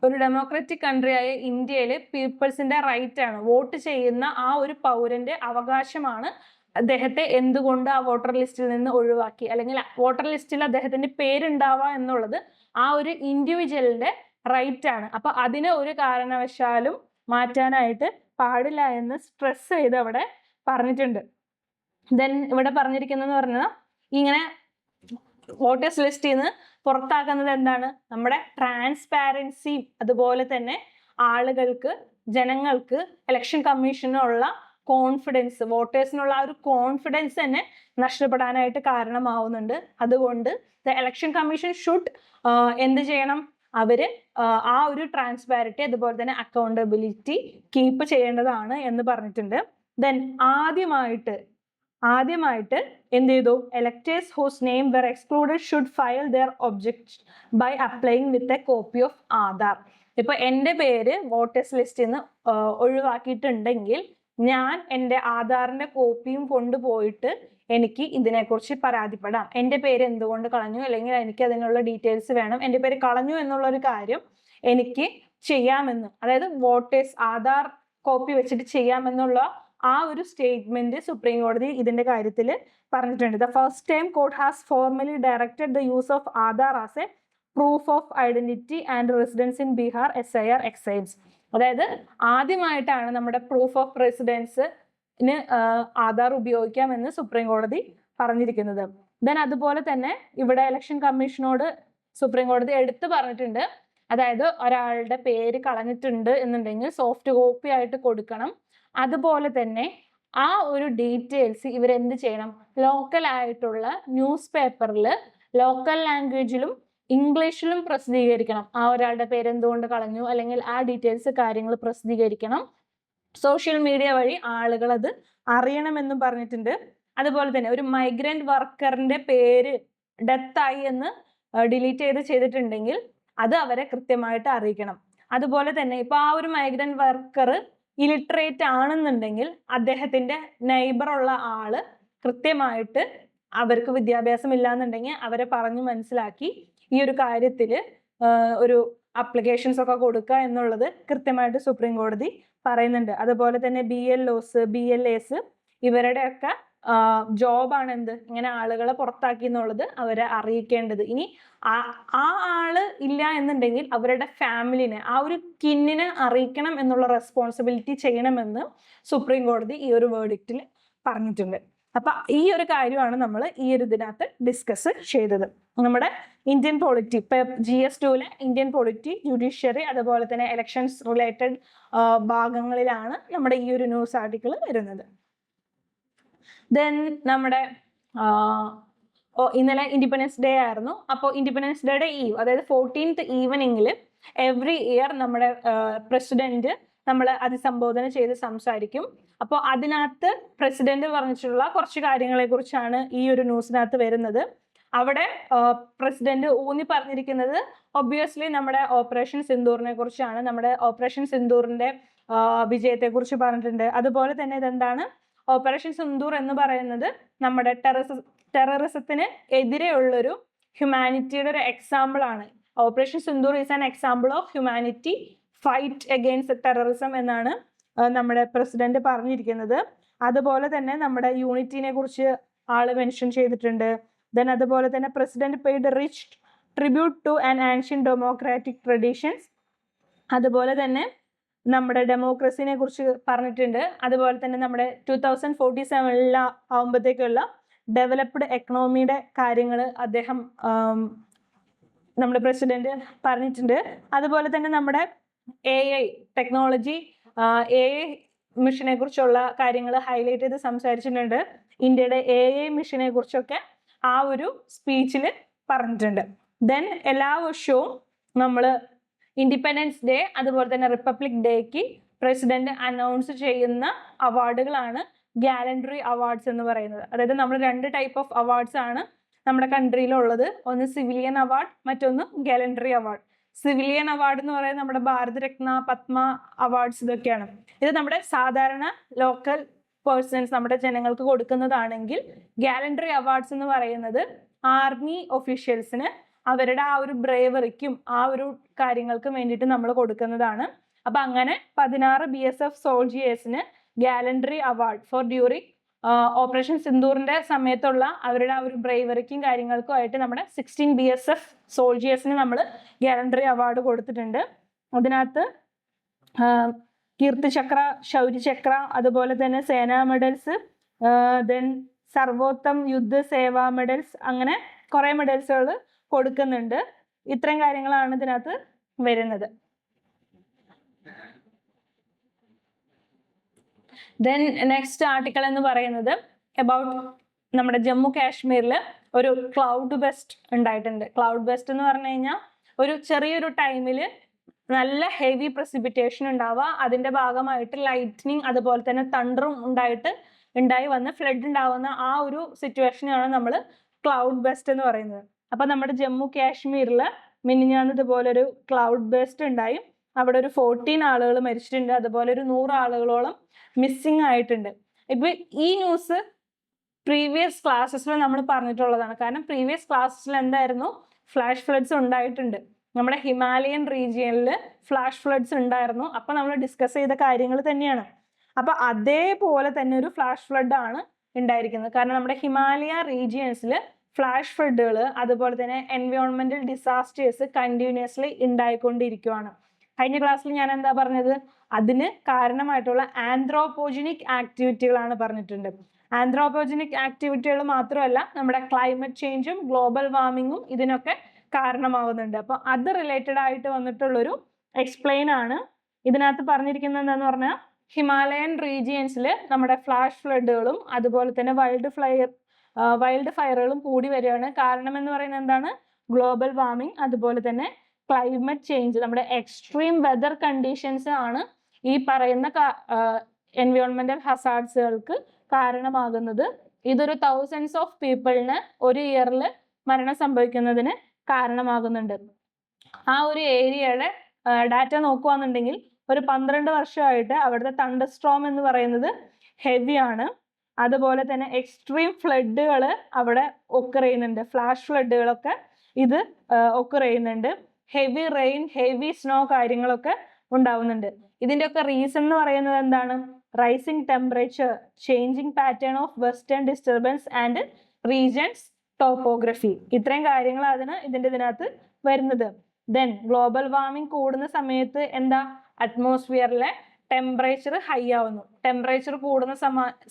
ഒരു ഡെമോക്രാറ്റിക് കൺട്രിയായ ഇന്ത്യയിൽ പീപ്പിൾസിന്റെ റൈറ്റ് ആണ്, വോട്ട് ചെയ്യുന്ന ആ ഒരു പൗരന്റെ അവകാശമാണ് അദ്ദേഹത്തെ എന്തുകൊണ്ട് ആ വോട്ടർ ലിസ്റ്റിൽ നിന്ന് ഒഴിവാക്കി, അല്ലെങ്കിൽ വോട്ടർ ലിസ്റ്റിൽ അദ്ദേഹത്തിന്റെ പേരുണ്ടാവുക എന്നുള്ളത് ആ ഒരു ഇൻഡിവിജ്വലിന്റെ റൈറ്റ് ആണ്. അപ്പൊ അതിനെ ഒരു കാരണവശാലും മാറ്റാനായിട്ട് പാടില്ല എന്ന് സ്ട്രെസ് ചെയ്ത് അവിടെ പറഞ്ഞിട്ടുണ്ട്. ദെൻ ഇവിടെ പറഞ്ഞിരിക്കുന്നതെന്ന് പറഞ്ഞാൽ ഇങ്ങനെ വോട്ടേഴ്സ് ലിസ്റ്റിൽ നിന്ന് പുറത്താക്കുന്നത് എന്താണ്? നമ്മുടെ ട്രാൻസ്പാരൻസിയും അതുപോലെ തന്നെ ആളുകൾക്ക്, ജനങ്ങൾക്ക് ഇലക്ഷൻ കമ്മീഷനുള്ള കോൺഫിഡൻസ്, വോട്ടേഴ്സിനുള്ള ആ ഒരു കോൺഫിഡൻസ് തന്നെ നഷ്ടപ്പെടാനായിട്ട് കാരണമാവുന്നുണ്ട്. അതുകൊണ്ട് ദ ഇലക്ഷൻ കമ്മീഷൻ ഷുഡ് എന്ത് ചെയ്യണം? അവര് ആ ഒരു ട്രാൻസ്പാരൻസി അതുപോലെ തന്നെ അക്കൗണ്ടബിലിറ്റി കീപ്പ് ചെയ്യേണ്ടതാണ് എന്ന് പറഞ്ഞിട്ടുണ്ട്. ദെൻ ആദ്യമായിട്ട് എന്ത് ചെയ്തു? electors whose name were excluded should file their objection by applying with a copy of Aadhaar. ഇപ്പൊ എൻ്റെ പേര് വോട്ടേഴ്സ് ലിസ്റ്റിൽ നിന്ന് ഒഴിവാക്കിയിട്ടുണ്ടെങ്കിൽ ഞാൻ എൻ്റെ ആധാറിന്റെ കോപ്പിയും കൊണ്ടുപോയിട്ട് എനിക്ക് ഇതിനെക്കുറിച്ച് പരാതിപ്പെടാം. എൻ്റെ പേര് എന്തുകൊണ്ട് കളഞ്ഞു, അല്ലെങ്കിൽ എനിക്ക് അതിനുള്ള ഡീറ്റെയിൽസ് വേണം, എൻ്റെ പേര് കളഞ്ഞു എന്നുള്ളൊരു കാര്യം എനിക്ക് ചെയ്യാമെന്ന്, അതായത് വോട്ടേഴ്സ് ആധാർ കോപ്പി വെച്ചിട്ട് ചെയ്യാമെന്നുള്ള ആ ഒരു സ്റ്റേറ്റ്മെന്റ് സുപ്രീം കോടതി ഇതിന്റെ കാര്യത്തിൽ പറഞ്ഞിട്ടുണ്ട്. The first time court has formally directed the use of Aadhaar as a proof of identity and residence in Bihar SIR exercise. അതായത് ആദ്യമായിട്ടാണ് നമ്മുടെ പ്രൂഫ് ഓഫ് റെസിഡൻസിന് ആധാർ ഉപയോഗിക്കാമെന്ന് സുപ്രീം കോടതി പറഞ്ഞിരിക്കുന്നത്. ദെൻ അതുപോലെ തന്നെ ഇവിടെ ഇലക്ഷൻ കമ്മീഷനോട് സുപ്രീം കോടതി എടുത്തു പറഞ്ഞിട്ടുണ്ട്, അതായത് ഒരാളുടെ പേര് കളഞ്ഞിട്ടുണ്ട് എന്നുണ്ടെങ്കിൽ സോഫ്റ്റ് കോപ്പി ആയിട്ട് കൊടുക്കണം. അതുപോലെ തന്നെ ആ ഒരു ഡീറ്റെയിൽസ് ഇവരെന്ത് ചെയ്യണം? ലോക്കൽ ആയിട്ടുള്ള ന്യൂസ് പേപ്പറിൽ ലോക്കൽ ലാംഗ്വേജിലും ഇംഗ്ലീഷിലും പ്രസിദ്ധീകരിക്കണം. ആ ഒരാളുടെ പേര് എന്തുകൊണ്ട് കളഞ്ഞു, അല്ലെങ്കിൽ ആ ഡീറ്റെയിൽസ് കാര്യങ്ങൾ പ്രസിദ്ധീകരിക്കണം. സോഷ്യൽ മീഡിയ വഴി ആളുകൾ അത് അറിയണമെന്നും പറഞ്ഞിട്ടുണ്ട്. അതുപോലെ തന്നെ ഒരു മൈഗ്രന്റ് വർക്കറിന്റെ പേര് ഡെത്തായി എന്ന് ഡിലീറ്റ് ചെയ്തിട്ടുണ്ടെങ്കിൽ അത് അവരെ കൃത്യമായിട്ട് അറിയിക്കണം. അതുപോലെ തന്നെ ഇപ്പൊ ആ ഒരു മൈഗ്രന്റ് വർക്കർ ഇലിറ്ററേറ്റ് ആണെന്നുണ്ടെങ്കിൽ അദ്ദേഹത്തിന്റെ നെയ്ബറുള്ള ആള് കൃത്യമായിട്ട്, അവർക്ക് വിദ്യാഭ്യാസം ഇല്ലാന്നുണ്ടെങ്കിൽ അവരെ പറഞ്ഞു മനസ്സിലാക്കി ഈ ഒരു കാര്യത്തില് ഒരു അപ്ലിക്കേഷൻസ് ഒക്കെ കൊടുക്കുക എന്നുള്ളത് കൃത്യമായിട്ട് സുപ്രീം കോടതി പറയുന്നുണ്ട്. അതുപോലെ തന്നെ BLOs BLAs ഇവരുടെയൊക്കെ ജോബാണ് എന്ത്, ഇങ്ങനെ ആളുകളെ പുറത്താക്കി എന്നുള്ളത് അവരെ അറിയിക്കേണ്ടത്. ഇനി ആ ആള് ഇല്ല എന്നുണ്ടെങ്കിൽ അവരുടെ ഫാമിലിനെ, ആ ഒരു കിന്നിനെ അറിയിക്കണം എന്നുള്ള റെസ്പോൺസിബിലിറ്റി ചെയ്യണമെന്ന് സുപ്രീം കോടതി ഈ ഒരു വേർഡിക്റ്റിൽ പറഞ്ഞിട്ടുണ്ട്. അപ്പൊ ഈ ഒരു കാര്യമാണ് നമ്മൾ ഈ ഒരു ഇതിനകത്ത് ഡിസ്കസ് ചെയ്തത്. നമ്മുടെ ഇന്ത്യൻ പൊളിറ്റി, ഇപ്പൊ GS2 ഇന്ത്യൻ പൊളിറ്റി, ജുഡീഷ്യറി, അതുപോലെ തന്നെ ഇലക്ഷൻസ് റിലേറ്റഡ് ഭാഗങ്ങളിലാണ് നമ്മുടെ ഈ ഒരു ന്യൂസ് ആർട്ടിക്കിൾ വരുന്നത്. ദെൻ നമ്മുടെ ഇന്നലെ ഇൻഡിപെൻഡൻസ് ഡേ ആയിരുന്നു. അപ്പോൾ ഇൻഡിപെൻഡൻസ് ഡേയുടെ ഈവ്, അതായത് 14th ഈവനിങ്ങിൽ എവറി ഇയർ നമ്മുടെ പ്രസിഡന്റ് നമ്മളെ അഭിസംബോധന ചെയ്ത് സംസാരിക്കും. അപ്പോൾ അതിനകത്ത് പ്രസിഡന്റ് പറഞ്ഞിട്ടുള്ള കുറച്ച് കാര്യങ്ങളെ കുറിച്ചാണ് ഈ ഒരു ന്യൂസിനകത്ത് വരുന്നത്. അവിടെ പ്രസിഡന്റ് ഊന്നി പറഞ്ഞിരിക്കുന്നത് ഒബ്വിയസ്ലി നമ്മുടെ ഓപ്പറേഷൻ സിന്ദൂറിനെ കുറിച്ചാണ്. നമ്മുടെ ഓപ്പറേഷൻ സിന്ദൂറിന്റെ വിജയത്തെ കുറിച്ച് പറഞ്ഞിട്ടുണ്ട്. അതുപോലെ തന്നെ ഇതെന്താണ് ഓപ്പറേഷൻ സിന്ദൂർ എന്ന് പറയുന്നത്? നമ്മുടെ ടെററിസത്തിന് എതിരെയുള്ളൊരു ഹ്യൂമാനിറ്റിയുടെ ഒരു എക്സാമ്പിൾ ആണ്. Operation Sindoor is an example of humanity fight against terrorism എന്നാണ് നമ്മുടെ പ്രസിഡന്റ് പറഞ്ഞിരിക്കുന്നത്. അതുപോലെ തന്നെ നമ്മുടെ യൂണിറ്റിനെ കുറിച്ച് ആള് മെൻഷൻ ചെയ്തിട്ടുണ്ട്. ദെൻ അതുപോലെ തന്നെ president paid rich tribute to an ancient democratic traditions. അതുപോലെ തന്നെ നമ്മുടെ ഡെമോക്രസിനെ കുറിച്ച് പറഞ്ഞിട്ടുണ്ട്. അതുപോലെ തന്നെ നമ്മുടെ 2047 ആവുമ്പോഴത്തേക്കുള്ള ഡെവലപ്ഡ് എക്കണോമിയുടെ കാര്യങ്ങൾ അദ്ദേഹം നമ്മുടെ പ്രസിഡന്റ് പറഞ്ഞിട്ടുണ്ട്. അതുപോലെ തന്നെ നമ്മുടെ AI ടെക്നോളജി AI മിഷനെ കുറിച്ചുള്ള കാര്യങ്ങൾ ഹൈലൈറ്റ് ചെയ്ത് സംസാരിച്ചിട്ടുണ്ട്. ഇന്ത്യയുടെ AI മിഷനെ കുറിച്ചൊക്കെ ആ ഒരു സ്പീച്ചിൽ പറഞ്ഞിട്ടുണ്ട്. ദെൻ എല്ലാ വർഷവും നമ്മൾ ഇൻഡിപെൻഡൻസ് ഡേ അതുപോലെ തന്നെ റിപ്പബ്ലിക് ഡേക്ക് പ്രസിഡന്റ് അനൗൺസ് ചെയ്യുന്ന അവാർഡുകളാണ് ഗാലൻട്രി അവാർഡ്സ് എന്ന് പറയുന്നത്. അതായത് നമ്മൾ 2 ടൈപ്പ് ഓഫ് അവാർഡ്സ് ആണ് നമ്മുടെ കൺട്രിയിലുള്ളത്. ഒന്ന് സിവിലിയൻ അവാർഡ്, മറ്റൊന്ന് ഗാലൻട്രി അവാർഡ്. സിവിലിയൻ അവാർഡ് എന്ന് പറയുന്നത് നമ്മുടെ ഭാരതരത്ന, പത്മ അവാർഡ്സ് ഇതൊക്കെയാണ്. ഇത് നമ്മുടെ സാധാരണ ലോക്കൽ പേഴ്സൺസ്, നമ്മുടെ ജനങ്ങൾക്ക് കൊടുക്കുന്നതാണെങ്കിൽ ഗാലൻട്രി അവാർഡ്സ് എന്ന് പറയുന്നത് ആർമി ഒഫീഷ്യൽസിന് അവരുടെ ആ ഒരു ബ്രേവറിക്കും ആ ഒരു കാര്യങ്ങൾക്കും വേണ്ടിയിട്ട് നമ്മൾ കൊടുക്കുന്നതാണ്. അപ്പൊ അങ്ങനെ 16 BSF സോൾജിയേഴ്സിന് gallantry award for during operation സിന്ദൂറിന്റെ സമയത്തുള്ള അവരുടെ ആ ഒരു ബ്രേവറിക്കും കാര്യങ്ങൾക്കും ആയിട്ട് നമ്മുടെ 16 BSF സോൾജിയേഴ്സിന് നമ്മൾ ഗാലൻട്രി അവാർഡ് കൊടുത്തിട്ടുണ്ട്. അതിനകത്ത് കീർത്തിചക്ര, ശൗര്യചക്ര, അതുപോലെ തന്നെ സേനാ മെഡൽസ്, ദെൻ സർവോത്തം യുദ്ധ സേവാ മെഡൽസ്, അങ്ങനെ കുറെ മെഡൽസുകൾ കൊടുക്കുന്നുണ്ട്. ഇത്രയും കാര്യങ്ങളാണ് ഇതിനകത്ത് വരുന്നത്. ദെൻ നെക്സ്റ്റ് ആർട്ടിക്കിൾ എന്ന് പറയുന്നത് അബൌട്ട് നമ്മുടെ ജമ്മു കാശ്മീരിൽ ഒരു ക്ലൗഡ് ബസ്റ്റ് ഉണ്ടായിട്ടുണ്ട്. ക്ലൗഡ് ബസ്റ്റ് എന്ന് പറഞ്ഞു കഴിഞ്ഞാൽ ഒരു ചെറിയൊരു ടൈമിൽ നല്ല ഹെവി പ്രസിപ്പിറ്റേഷൻ ഉണ്ടാവുക, അതിന്റെ ഭാഗമായിട്ട് ലൈറ്റ്നിങ് അതുപോലെ തന്നെ തണ്ടറും ഉണ്ടായി വന്ന് ഫ്ലഡ് ഉണ്ടാവുന്ന ആ ഒരു സിറ്റുവേഷനാണ് നമ്മൾ ക്ലൗഡ് ബസ്റ്റ് എന്ന് പറയുന്നത്. അപ്പൊ നമ്മുടെ ജമ്മു കാശ്മീരിൽ മിനിഞ്ഞാന്ന് ഇതുപോലൊരു ക്ലൗഡ് ബസ്റ്റ് ഉണ്ടായി. അവിടെ ഒരു 14 ആളുകൾ മരിച്ചിട്ടുണ്ട്. അതുപോലെ ഒരു 100 ആളുകളോളം മിസ്സിങ് ആയിട്ടുണ്ട്. ഇപ്പൊ ഈ ന്യൂസ് പ്രീവിയസ് ക്ലാസ്സസിൽ നമ്മൾ പറഞ്ഞിട്ടുള്ളതാണ്. കാരണം പ്രീവിയസ് ക്ലാസ്സസിൽ എന്തായിരുന്നു, ഫ്ലാഷ് ഫ്ലഡ്സ് ഉണ്ടായിട്ടുണ്ട്. നമ്മുടെ ഹിമാലയൻ റീജിയനിൽ ഫ്ലാഷ് ഫ്ലഡ്സ് ഉണ്ടായിരുന്നു. അപ്പൊ നമ്മൾ ഡിസ്കസ് ചെയ്ത കാര്യങ്ങൾ തന്നെയാണ്. അപ്പൊ അതേപോലെ തന്നെ ഒരു ഫ്ലാഷ് ഫ്ലഡ് ആണ് ഉണ്ടായിരിക്കുന്നത്. കാരണം നമ്മുടെ ഹിമാലയ റീജിയൻസിൽ ഫ്ലാഷ് ഫ്ലഡുകൾ അതുപോലെ തന്നെ എൻവയോൺമെന്റൽ ഡിസാസ്റ്റേഴ്സ് കണ്ടിന്യൂസ്ലി ഉണ്ടായിക്കൊണ്ടിരിക്കുകയാണ്. കഴിഞ്ഞ ക്ലാസ്സിൽ ഞാൻ എന്താ പറഞ്ഞത്, അതിന് കാരണമായിട്ടുള്ള ആന്ത്രോപോജനിക് ആക്ടിവിറ്റികളാണ് പറഞ്ഞിട്ടുണ്ട്. ആന്ത്രോപോജനിക് ആക്ടിവിറ്റികൾ മാത്രമല്ല, നമ്മുടെ ക്ലൈമറ്റ് ചേഞ്ചും ഗ്ലോബൽ വാർമിങ്ങും ഇതിനൊക്കെ കാരണമാവുന്നുണ്ട്. അപ്പൊ അത് റിലേറ്റഡ് ആയിട്ട് വന്നിട്ടുള്ളൊരു എക്സ്പ്ലെയിൻ ആണ് ഇതിനകത്ത് പറഞ്ഞിരിക്കുന്നത്. എന്താന്ന് പറഞ്ഞാൽ ഹിമാലയൻ റീജിയൻസിൽ നമ്മുടെ ഫ്ലാഷ് ഫ്ലഡുകളും അതുപോലെ തന്നെ വൈൽഡ് ഫയറുകളും കൂടി വരികയാണ്. കാരണം എന്ന് പറയുന്നത് എന്താണ്, ഗ്ലോബൽ വാർമിംഗ് അതുപോലെ തന്നെ ക്ലൈമറ്റ് ചേഞ്ച്, നമ്മുടെ എക്സ്ട്രീം വെതർ കണ്ടീഷൻസ് ആണ് ഈ പറയുന്ന എൻവയോൺമെന്റൽ ഹസാർഡ്സുകൾക്ക് കാരണമാകുന്നത്. ഇതൊരു തൗസൻഡ്സ് ഓഫ് പീപ്പിളിന് ഒരു ഇയറിൽ മരണം സംഭവിക്കുന്നതിന് കാരണമാകുന്നുണ്ട്. ആ ഒരു ഏരിയയുടെ ഡാറ്റ നോക്കുകയാണെന്നുണ്ടെങ്കിൽ ഒരു 12 വർഷമായിട്ട് അവിടുത്തെ തണ്ടർസ്ട്രോം എന്ന് പറയുന്നത് ഹെവി ആണ്. അതുപോലെ തന്നെ എക്സ്ട്രീം ഫ്ലഡുകൾ അവിടെ ഒക്കർ ചെയ്യുന്നുണ്ട്. ഫ്ലാഷ് ഫ്ലഡുകളൊക്കെ ഇത് ഒക്കർ ചെയ്യുന്നുണ്ട്. ഹെവി റെയിൻ, ഹെവി സ്നോ കാര്യങ്ങളൊക്കെ ഉണ്ടാവുന്നുണ്ട്. ഇതിൻ്റെയൊക്കെ റീസൺ എന്ന് പറയുന്നത് എന്താണ്, rising temperature, changing pattern of western disturbance and region's topography, ഇത്രയും കാര്യങ്ങളാണ് ഇതിനകത്ത് വരുന്നത്. ദെൻ ഗ്ലോബൽ വാർമിംഗ് കൂടുന്ന സമയത്ത് എന്താ, അറ്റ്മോസ്ഫിയറിലെ ടെമ്പറേച്ചർ ഹൈ ആവുന്നു. ടെമ്പറേച്ചർ കൂടുന്ന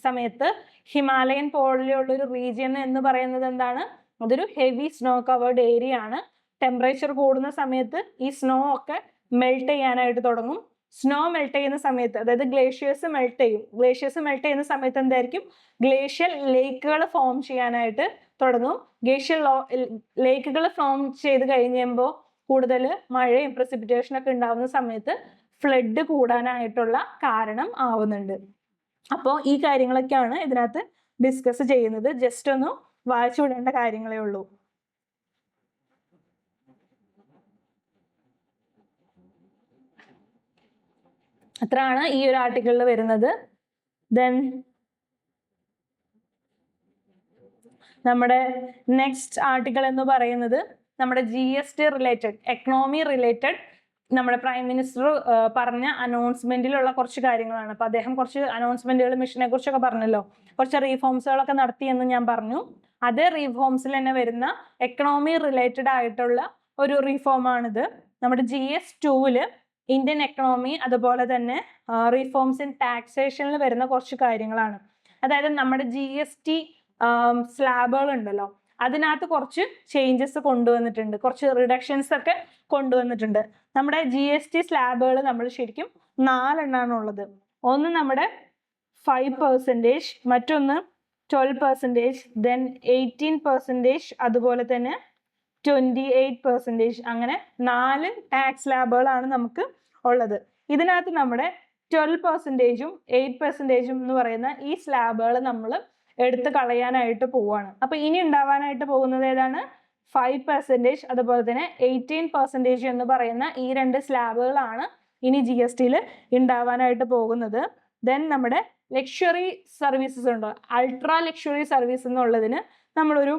സമയത്ത് ഹിമാലയൻ പോലെയുള്ള ഒരു റീജിയൻ എന്ന് പറയുന്നത് എന്താണ്, അതൊരു ഹെവി സ്നോ കവേർഡ് ഏരിയ ആണ്. ടെമ്പറേച്ചർ കൂടുന്ന സമയത്ത് ഈ സ്നോ ഒക്കെ മെൽറ്റ് ചെയ്യാനായിട്ട് തുടങ്ങും. സ്നോ മെൽറ്റ് ചെയ്യുന്ന സമയത്ത്, അതായത് ഗ്ലേഷ്യേഴ്സ് മെൽറ്റ് ചെയ്യും. ഗ്ലേഷ്യേഴ്സ് മെൽറ്റ് ചെയ്യുന്ന സമയത്ത് എന്തായിരിക്കും, ഗ്ലേഷ്യൽ ലേക്കുകൾ ഫോം ചെയ്യാനായിട്ട് തുടങ്ങും. ഗ്ലേഷ്യൽ ലേക്കുകൾ ഫോം ചെയ്ത് കഴിയുമ്പോൾ കൂടുതൽ മഴയും പ്രസിപ്പിറ്റേഷൻ ഒക്കെ ഉണ്ടാവുന്ന സമയത്ത് ഫ്ലഡ് കൂടാനായിട്ടുള്ള കാരണം ആവുന്നുണ്ട്. അപ്പോൾ ഈ കാര്യങ്ങളൊക്കെയാണ് ഇതിനകത്ത് ഡിസ്കസ് ചെയ്യുന്നത്. ജസ്റ്റ് ഒന്ന് വായിച്ചു വിടേണ്ട കാര്യങ്ങളേ ഉള്ളൂ. അത്രയാണ് ഈ ഒരു ആർട്ടിക്കിളിൽ വരുന്നത്. ദെൻ നമ്മുടെ നെക്സ്റ്റ് ആർട്ടിക്കിൾ എന്ന് പറയുന്നത് നമ്മുടെ GST റിലേറ്റഡ്, എക്കണോമി റിലേറ്റഡ് നമ്മുടെ പ്രൈം മിനിസ്റ്റർ പറഞ്ഞ അനൗൺസ്മെന്റിലുള്ള കുറച്ച് കാര്യങ്ങളാണ്. അപ്പൊ അദ്ദേഹം കുറച്ച് അനൗൺസ്മെന്റുകൾ മിഷനെ കുറിച്ചൊക്കെ പറഞ്ഞല്ലോ, കുറച്ച് റീഫോംസുകളൊക്കെ നടത്തി എന്ന് ഞാൻ പറഞ്ഞു. അതേ റീഫോംസിൽ തന്നെ വരുന്ന എക്കണോമി റിലേറ്റഡ് ആയിട്ടുള്ള ഒരു റീഫോമാണിത്. നമ്മുടെ GS2 ഇന്ത്യൻ എക്കണോമി അതുപോലെ തന്നെ റീഫോംസ് ഇൻ ടാക്സേഷനിൽ വരുന്ന കുറച്ച് കാര്യങ്ങളാണ്. അതായത് നമ്മുടെ GST സ്ലാബുകൾ ഉണ്ടല്ലോ, അതിനകത്ത് കുറച്ച് ചേഞ്ചസ് കൊണ്ടുവന്നിട്ടുണ്ട്, കുറച്ച് റിഡക്ഷൻസ് ഒക്കെ കൊണ്ടുവന്നിട്ടുണ്ട്. നമ്മുടെ GST സ്ലാബുകൾ നമ്മൾ ശരിക്കും 4 എണ്ണമാണ് ഉള്ളത്. ഒന്ന് നമ്മുടെ 5%, മറ്റൊന്ന് 12%, ദെൻ 18%, അതുപോലെ തന്നെ 28%. അങ്ങനെ 4 ടാക്സ് സ്ലാബുകളാണ് നമുക്ക് ഉള്ളത്. ഇതിനകത്ത് നമ്മുടെ 12%ഉം 8%ഉം എന്ന് പറയുന്ന ഈ സ്ലാബുകൾ നമ്മൾ എടുത്ത് കളയാനായിട്ട് പോവാണ്. അപ്പൊ ഇനി ഉണ്ടാവാനായിട്ട് പോകുന്നത് ഏതാണ്? 5%, അതുപോലെ തന്നെ 18% എന്ന് പറയുന്ന ഈ 2 സ്ലാബുകളാണ് ഇനി GSTയിൽ ഉണ്ടാവാനായിട്ട് പോകുന്നത്. ദെൻ നമ്മുടെ ലക്ഷറി സർവീസസ് ഉണ്ടോ, അൾട്രാ ലക്ഷറി സർവീസ് എന്നുള്ളതിന് നമ്മളൊരു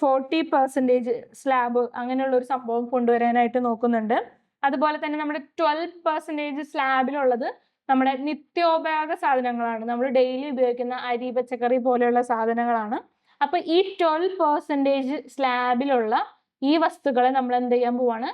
40% സ്ലാബ് അങ്ങനെയുള്ള ഒരു സംഭവം കൊണ്ടുവരാനായിട്ട് നോക്കുന്നുണ്ട്. അതുപോലെ തന്നെ നമ്മുടെ 12% സ്ലാബിലുള്ളത് നമ്മുടെ നിത്യോപയോഗ സാധനങ്ങളാണ്, നമ്മൾ ഡെയിലി ഉപയോഗിക്കുന്ന അരി പച്ചക്കറി പോലെയുള്ള സാധനങ്ങളാണ്. അപ്പൊ ഈ 12% സ്ലാബിലുള്ള ഈ വസ്തുക്കളെ നമ്മൾ എന്ത് ചെയ്യാൻ പോവാണ്?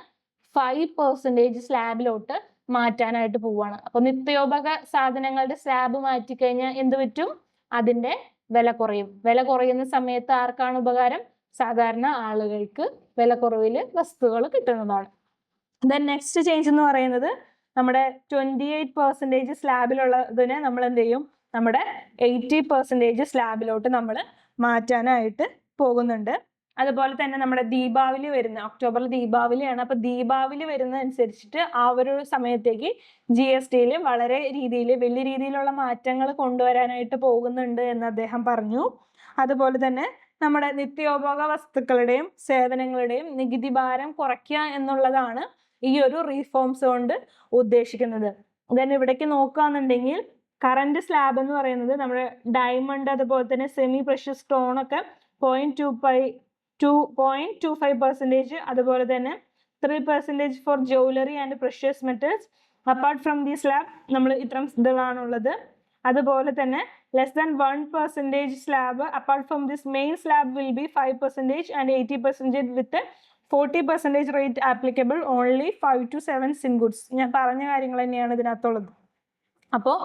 5% സ്ലാബിലോട്ട് മാറ്റാനായിട്ട് പോവാണ്. അപ്പൊ നിത്യോപയോഗ സാധനങ്ങളുടെ സ്ലാബ് മാറ്റിക്കഴിഞ്ഞാൽ എന്ത് പറ്റും? അതിന്റെ വില കുറയും. വില കുറയുന്ന സമയത്ത് ആർക്കാണ് ഉപകാരം? സാധാരണ ആളുകൾക്ക് വില കുറവിൽ വസ്തുക്കൾ കിട്ടുന്നതാണ്. ദെൻ നെക്സ്റ്റ് ചേഞ്ച് എന്ന് പറയുന്നത് നമ്മുടെ 28% സ്ലാബിലുള്ളതിനെ നമ്മൾ എന്ത് ചെയ്യും? നമ്മുടെ 80% സ്ലാബിലോട്ട് നമ്മൾ മാറ്റാനായിട്ട് പോകുന്നുണ്ട്. അതുപോലെ തന്നെ നമ്മുടെ ദീപാവലി വരുന്ന ഒക്ടോബറിൽ ദീപാവലിയാണ്. അപ്പൊ ദീപാവലി വരുന്നതനുസരിച്ചിട്ട് ആ ഒരു സമയത്തേക്ക് GSTയിൽ വളരെ വലിയ രീതിയിലുള്ള മാറ്റങ്ങൾ കൊണ്ടുവരാനായിട്ട് പോകുന്നുണ്ട് എന്ന് അദ്ദേഹം പറഞ്ഞു. അതുപോലെ തന്നെ നമ്മുടെ നിത്യോപയോഗ വസ്തുക്കളുടെയും സേവനങ്ങളുടെയും നികുതി ഭാരം കുറയ്ക്കുക എന്നുള്ളതാണ് ഈ ഒരു റീഫോംസ് കൊണ്ട് ഉദ്ദേശിക്കുന്നത്. ദെൻ ഇവിടേക്ക് നോക്കുകയാണെന്നുണ്ടെങ്കിൽ കറന്റ് സ്ലാബ് എന്ന് പറയുന്നത് നമ്മുടെ ഡയമണ്ട് അതുപോലെ തന്നെ സെമി പ്രഷ്യസ് സ്റ്റോൺ ഒക്കെ 2.25%, അതുപോലെ തന്നെ 3% for jewellery and precious metals. Apart from the slab നമ്മൾ ഇത്തരം ഇതുകളാണുള്ളത്. അതുപോലെ തന്നെ less than 1% slab apart from this main slab will be 5% and 80% with a 40% rate applicable only 5 to 7 sin goods. ഞാൻ പറഞ്ഞ കാര്യങ്ങൾ തന്നെയാണ് ഇതിനകത്തുള്ളത്. അപ്പോൾ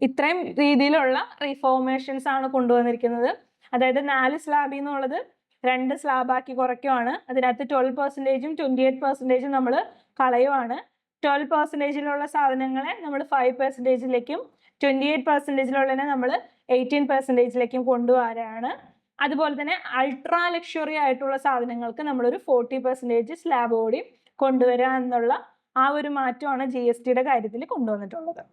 ഇത്രയും രീതിയിലുള്ള റീഫോർമേഷൻസ് ആണ് കൊണ്ടുവന്നിരിക്കുന്നത്. അതായത് 4 സ്ലാബിൽ നിന്നുള്ളത് 2 സ്ലാബാക്കി കുറയ്ക്കുവാണ്. അതിനകത്ത് 12%ഉം 28%ഉം നമ്മൾ കളയുവാണ്. 12%ലുള്ള സാധനങ്ങളെ നമ്മൾ 5%ലേക്കും 28%ലുള്ളതിനെ നമ്മൾ 18%ലേക്കും കൊണ്ടുവരാണ്. അതുപോലെ തന്നെ അൾട്രാ ലക്ഷറി ആയിട്ടുള്ള സാധനങ്ങൾക്ക് നമ്മളൊരു 40% സ്ലാബ് കൂടി കൊണ്ടുവരാ എന്നുള്ള ആ ഒരു മാറ്റമാണ് GSTയുടെ കാര്യത്തിൽ കൊണ്ടുവന്നിട്ടുള്ളത്.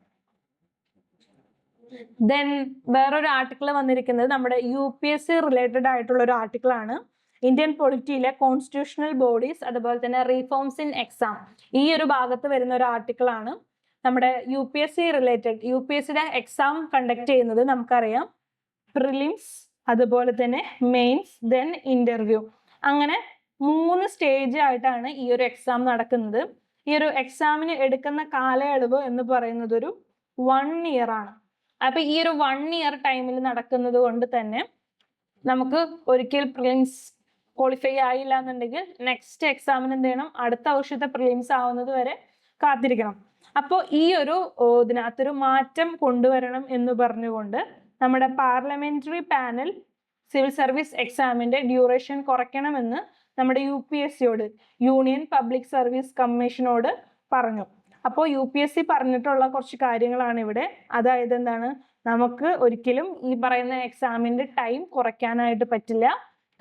ദെൻ വേറൊരു ആർട്ടിക്കിൾ വന്നിരിക്കുന്നത് നമ്മുടെ UPSC റിലേറ്റഡ് ആയിട്ടുള്ള ഒരു ആർട്ടിക്കിൾ ആണ്. ഇന്ത്യൻ പൊളിറ്റിയിലെ കോൺസ്റ്റിറ്റ്യൂഷണൽ ബോഡീസ് അതുപോലെ തന്നെ റീഫോംസ് ഇൻ എക്സാം, ഈ ഒരു ഭാഗത്ത് വരുന്ന ഒരു ആർട്ടിക്കിൾ ആണ്. നമ്മുടെ UPSC റിലേറ്റഡ് UPSCയുടെ എക്സാം കണ്ടക്ട് ചെയ്യുന്നത് നമുക്കറിയാം പ്രിലിംസ്, അതുപോലെ തന്നെ മെയിൻസ്, ദെൻ ഇന്റർവ്യൂ. അങ്ങനെ 3 സ്റ്റേജ് ആയിട്ടാണ് ഈ ഒരു എക്സാം നടക്കുന്നത്. ഈ ഒരു എക്സാമിന് എടുക്കുന്ന കാലയളവ് എന്ന് പറയുന്നത് ഒരു 1 ഇയർ ആണ്. അപ്പൊ ഈ ഒരു 1 ഇയർ ടൈമിൽ നടക്കുന്നത് കൊണ്ട് തന്നെ നമുക്ക് ഒരിക്കൽ പ്രിലിംസ് ക്വാളിഫൈ ആയില്ല എന്നുണ്ടെങ്കിൽ നെക്സ്റ്റ് എക്സാമിന് എന്ത് ചെയ്യണം? അടുത്ത വർഷത്തെ പ്രിലിംസ് ആവുന്നത് വരെ കാത്തിരിക്കണം. അപ്പോൾ ഈ ഒരു ഇതിനകത്തൊരു മാറ്റം കൊണ്ടുവരണം എന്ന് പറഞ്ഞുകൊണ്ട് നമ്മുടെ പാർലമെന്ററി പാനൽ സിവിൽ സർവീസ് എക്സാമിന്റെ ഡ്യൂറേഷൻ കുറയ്ക്കണമെന്ന് നമ്മുടെ UPSCയോട്, യൂണിയൻ പബ്ലിക് സർവീസ് കമ്മീഷനോട് പറഞ്ഞു. അപ്പോൾ UPSC പറഞ്ഞിട്ടുള്ള കുറച്ച് കാര്യങ്ങളാണ് ഇവിടെ. അതായത് എന്താണ്? നമുക്ക് ഒരിക്കലും ഈ പറയുന്ന എക്സാമിന്റെ ടൈം കുറയ്ക്കാനായിട്ട് പറ്റില്ല.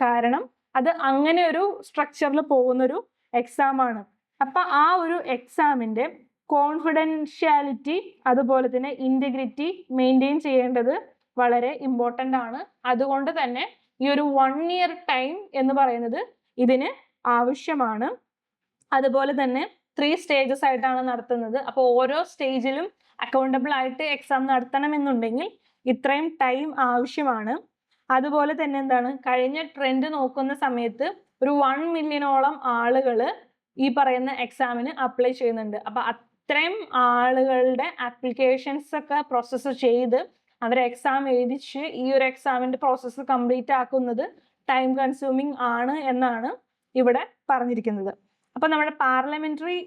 കാരണം അത് അങ്ങനെ ഒരു സ്ട്രക്ചറിൽ പോകുന്നൊരു എക്സാം ആണ്. അപ്പൊ ആ ഒരു എക്സാമിന്റെ കോൺഫിഡൻഷ്യാലിറ്റി അതുപോലെ തന്നെ ഇന്റഗ്രിറ്റി മെയിൻറ്റെയിൻ ചെയ്യേണ്ടത് വളരെ ഇമ്പോർട്ടൻ്റ് ആണ്. അതുകൊണ്ട് തന്നെ ഈ ഒരു 1 ഇയർ ടൈം എന്ന് പറയുന്നത് ഇതിന് ആവശ്യമാണ്. അതുപോലെ തന്നെ 3 സ്റ്റേജസ് ആയിട്ടാണ് നടത്തുന്നത്. അപ്പോൾ ഓരോ സ്റ്റേജിലും അക്കൗണ്ടബിൾ ആയിട്ട് എക്സാം നടത്തണമെന്നുണ്ടെങ്കിൽ ഇത്രയും ടൈം ആവശ്യമാണ്. അതുപോലെ തന്നെ എന്താണ്, കഴിഞ്ഞ ട്രെൻഡ് നോക്കുന്ന സമയത്ത് ഒരു 1 മില്യണോളം ആളുകൾ ഈ പറയുന്ന എക്സാമിന് അപ്ലൈ ചെയ്യുന്നുണ്ട്. അപ്പൊ അത്രയും ആളുകളുടെ ആപ്ലിക്കേഷൻസ് ഒക്കെ പ്രോസസ്സ് ചെയ്ത് അവരെ എക്സാം എഴുതിച്ച് ഈ ഒരു എക്സാമിന്റെ പ്രോസസ്സ് കംപ്ലീറ്റ് ആക്കുന്നത് ടൈം കൺസ്യൂമിങ് ആണ് എന്നാണ് ഇവിടെ പറഞ്ഞിരിക്കുന്നത്. അപ്പൊ നമ്മുടെ പാർലമെന്ററി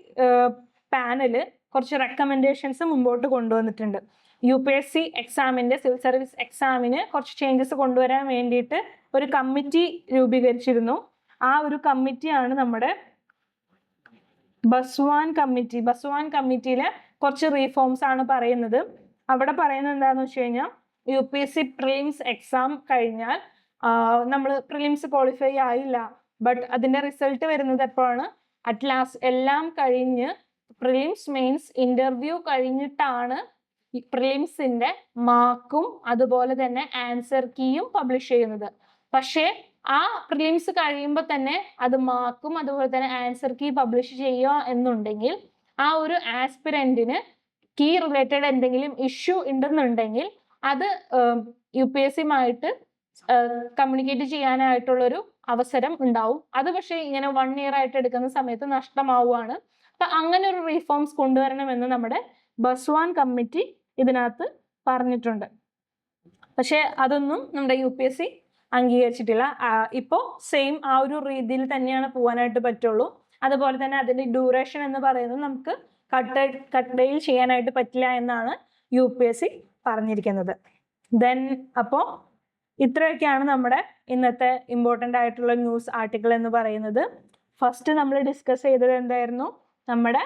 പാനല് കുറച്ച് റെക്കമെൻഡേഷൻസ് മുമ്പോട്ട് കൊണ്ടുവന്നിട്ടുണ്ട്. UPSC എക്സാമിന്റെ സിവിൽ സർവീസ് എക്സാമിന് കുറച്ച് ചേഞ്ചസ് കൊണ്ടുവരാൻ വേണ്ടിയിട്ട് ഒരു കമ്മിറ്റി രൂപീകരിച്ചിരുന്നു. ആ ഒരു കമ്മിറ്റിയാണ് നമ്മുടെ ബസ്വാൻ കമ്മിറ്റി. ബസ്വാൻ കമ്മിറ്റിയിലെ കുറച്ച് റീഫോംസ് ആണ് പറയുന്നത്. അവിടെ പറയുന്നത് എന്താണെന്ന് വെച്ച് കഴിഞ്ഞാൽ UPSC പ്രിലിംസ് എക്സാം കഴിഞ്ഞാൽ നമ്മൾ പ്രിലിംസ് ക്വാളിഫൈ ആയില്ല, ബട്ട് അതിന്റെ റിസൾട്ട് വരുന്നത് എപ്പോഴാണ്? അറ്റ്ലാസ്റ്റ് എല്ലാം കഴിഞ്ഞ് പ്രിലിംസ് മെയിൻസ് ഇന്റർവ്യൂ കഴിഞ്ഞിട്ടാണ് പ്രിലിംസിന്റെ മാർക്കും അതുപോലെ തന്നെ ആൻസർ കീയും പബ്ലിഷ് ചെയ്യുന്നത്. പക്ഷേ ആ പ്രിലിംസ് കഴിയുമ്പോൾ തന്നെ അത് മാർക്കും അതുപോലെ തന്നെ ആൻസർ കീ പബ്ലിഷ് ചെയ്യുക എന്നുണ്ടെങ്കിൽ ആ ഒരു ആസ്പിരന്റിന് കീ റിലേറ്റഡ് എന്തെങ്കിലും ഇഷ്യൂ ഉണ്ടെന്നുണ്ടെങ്കിൽ അത് UPSC-യുമായിട്ട് കമ്മ്യൂണിക്കേറ്റ് ചെയ്യാനായിട്ടുള്ളൊരു അവസരം ഉണ്ടാവും. അത് പക്ഷേ ഇങ്ങനെ 1 year ആയിട്ട് എടുക്കുന്ന സമയത്ത് നഷ്ടമാവുകയാണ്. അപ്പൊ അങ്ങനെ ഒരു റീഫോംസ് കൊണ്ടുവരണമെന്ന് നമ്മുടെ ബസ്വാൻ കമ്മിറ്റി ഇതിനകത്ത് പറഞ്ഞിട്ടുണ്ട്. പക്ഷെ അതൊന്നും നമ്മുടെ UPSC അംഗീകരിച്ചിട്ടില്ല. ഇപ്പോൾ സെയിം ആ ഒരു രീതിയിൽ തന്നെയാണ് പോകാനായിട്ട് പറ്റുള്ളൂ. അതുപോലെ തന്നെ അതിന്റെ ഡ്യൂറേഷൻ എന്ന് പറയുന്നത് നമുക്ക് കട്ടയിൽ ചെയ്യാനായിട്ട് പറ്റില്ല എന്നാണ് UPSC പറഞ്ഞിരിക്കുന്നത്. ദെൻ അപ്പോൾ ഇത്രയൊക്കെയാണ് നമ്മുടെ ഇന്നത്തെ ഇമ്പോർട്ടൻ്റ് ആയിട്ടുള്ള ന്യൂസ് ആർട്ടിക്കിൾ എന്ന് പറയുന്നത്. ഫസ്റ്റ് നമ്മൾ ഡിസ്കസ് ചെയ്തത് എന്തായിരുന്നു? നമ്മുടെ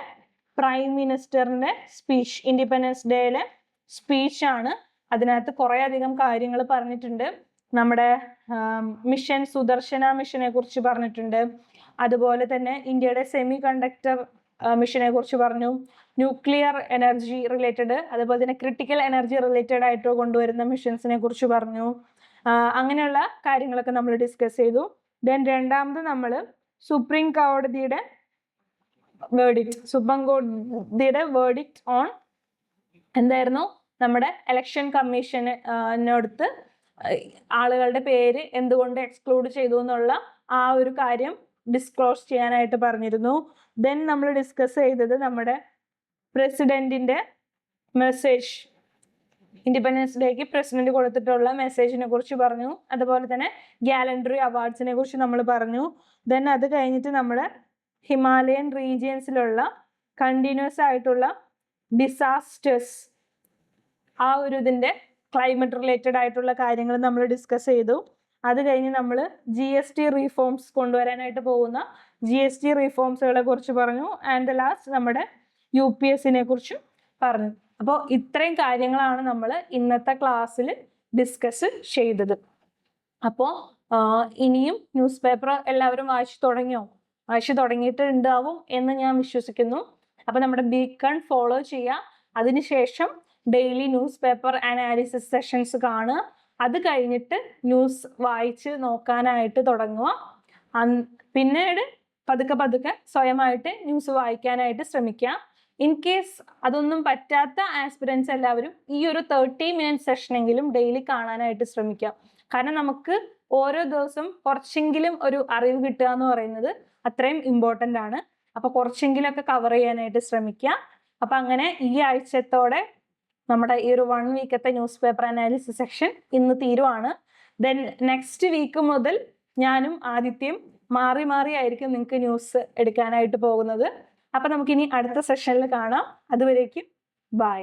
പ്രൈം മിനിസ്റ്ററിന്റെ സ്പീച്ച്, ഇൻഡിപെൻഡൻസ് ഡേയിലെ സ്പീച്ചാണ്. അതിനകത്ത് കുറേ അധികം കാര്യങ്ങൾ പറഞ്ഞിട്ടുണ്ട്. നമ്മുടെ മിഷൻ സുദർശന മിഷനെ കുറിച്ച് പറഞ്ഞിട്ടുണ്ട്. അതുപോലെ തന്നെ ഇന്ത്യയുടെ സെമി കണ്ടക്ടർ മിഷനെ കുറിച്ച് പറഞ്ഞു. ന്യൂക്ലിയർ എനർജി റിലേറ്റഡ് അതുപോലെ തന്നെ ക്രിട്ടിക്കൽ എനർജി റിലേറ്റഡ് ആയിട്ട് കൊണ്ടുവരുന്ന മിഷൻസിനെ കുറിച്ച് പറഞ്ഞു. അങ്ങനെയുള്ള കാര്യങ്ങളൊക്കെ നമ്മൾ ഡിസ്കസ് ചെയ്തു. ദെൻ രണ്ടാമത് നമ്മൾ സുപ്രീം കോടതിയുടെ വേർഡിക്റ്റ് ഓൺ എന്തായിരുന്നു? നമ്മുടെ ഇലക്ഷൻ കമ്മീഷനടുത്ത് ആളുകളുടെ പേര് എന്തുകൊണ്ട് എക്സ്ക്ലൂഡ് ചെയ്തു എന്നുള്ള ആ ഒരു കാര്യം ഡിസ്ക്ലോസ് ചെയ്യാനായിട്ട് പറഞ്ഞിരുന്നു. ദെൻ നമ്മൾ ഡിസ്കസ് ചെയ്തത് നമ്മുടെ പ്രസിഡന്റിന്റെ മെസ്സേജ്, ഇൻഡിപെൻഡൻസ് ഡേക്ക് പ്രസിഡന്റ് കൊടുത്തിട്ടുള്ള മെസ്സേജിനെ കുറിച്ച് പറഞ്ഞു. അതുപോലെ തന്നെ ഗാലൻട്രി അവാർഡ്സിനെ കുറിച്ച് നമ്മൾ പറഞ്ഞു. ദെൻ അത് കഴിഞ്ഞിട്ട് നമ്മുടെ ഹിമാലയൻ റീജിയൻസിലുള്ള കണ്ടിന്യൂസ് ആയിട്ടുള്ള ഡിസാസ്റ്റേഴ്സ്, ആ ഒരു ഇതിന്റെ ക്ലൈമറ്റ് റിലേറ്റഡ് ആയിട്ടുള്ള കാര്യങ്ങൾ നമ്മൾ ഡിസ്കസ് ചെയ്തു. അത് കഴിഞ്ഞ് നമ്മൾ GST റീഫോംസ് കൊണ്ടുവരാനായിട്ട് പോകുന്ന GST റീഫോംസുകളെ കുറിച്ച് പറഞ്ഞു. ആൻഡ് ലാസ്റ്റ് നമ്മുടെ UPSC-നെ കുറിച്ച് പറഞ്ഞു. അപ്പോൾ ഇത്രയും കാര്യങ്ങളാണ് നമ്മൾ ഇന്നത്തെ ക്ലാസ്സിൽ ഡിസ്കസ് ചെയ്തത്. അപ്പോൾ ഇനിയും ന്യൂസ് പേപ്പർ എല്ലാവരും വായിച്ചു തുടങ്ങിയിട്ട് ഉണ്ടാവും എന്ന് ഞാൻ വിശ്വസിക്കുന്നു. അപ്പോൾ നമ്മുടെ ബീക്കൺ ഫോളോ ചെയ്യുക. അതിനുശേഷം daily news paper analysis sessions കാണുക. അത് കഴിഞ്ഞിട്ട് ന്യൂസ് വായിച്ച് നോക്കാനായിട്ട് തുടങ്ങുക. പിന്നീട് പതുക്കെ സ്വയമായിട്ട് ന്യൂസ് വായിക്കാനായിട്ട് ശ്രമിക്കുക. ഇൻ കേസ് അതൊന്നും പറ്റാത്ത ആസ്പിരൻസ് എല്ലാവരും ഈ ഒരു 30 minutes സെഷനെങ്കിലും ഡെയിലി കാണാനായിട്ട് ശ്രമിക്കുക. കാരണം നമുക്ക് ഓരോ ദിവസം കുറച്ചെങ്കിലും ഒരു അറിവ് കിട്ടുക എന്ന് പറയുന്നത് അത്രയും ഇമ്പോർട്ടൻ്റ് ആണ്. അപ്പൊ കുറച്ചെങ്കിലും ഒക്കെ കവർ ചെയ്യാനായിട്ട് ശ്രമിക്കുക. അപ്പൊ അങ്ങനെ ഈ ആഴ്ചത്തോടെ നമ്മുടെ ഈ ഒരു 1 വീക്കത്തെ ന്യൂസ് പേപ്പർ അനാലിസിസ് സെക്ഷൻ ഇന്ന് തീരുവാണ്. ദെൻ നെക്സ്റ്റ് വീക്ക് മുതൽ ഞാനും ആദിത്യം മാറി ആയിരിക്കും നിങ്ങൾക്ക് ന്യൂസ് എടുക്കാനായിട്ട് പോകുന്നത്. അപ്പൊ നമുക്കിനി അടുത്ത സെഷനിൽ കാണാം. അതുവരേക്കും ബൈ.